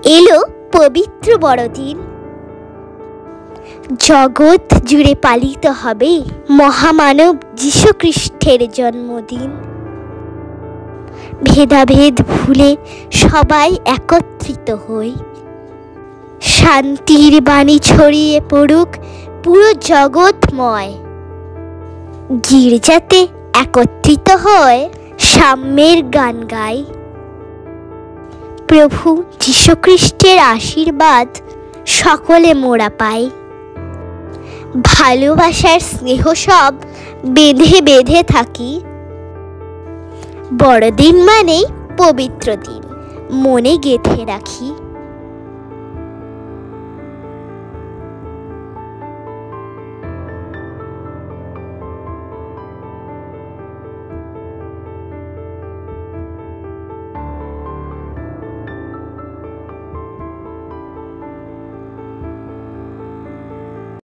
এলো পবিত্র বড়দিন। জগৎ জুড়ে পালিত হবে মহামানব যীশুখ্রিস্টের জন্মদিন। ভেদাভেদ ভুলে সবাই একত্রিত হই, শান্তির বাণী ছড়িয়ে পড়ুক পুরো জগৎময়। গির্জাতে একত্রিত হয় সাম্যের গান গাই। প্রভু যীশুখ্রিস্টের আশীর্বাদ সকলে মোরা পাই। ভালোবাসার স্নেহ সব বেঁধে বেঁধে থাকি। বড়দিন মানেই পবিত্র দিন, মনে গেঁথে রাখি।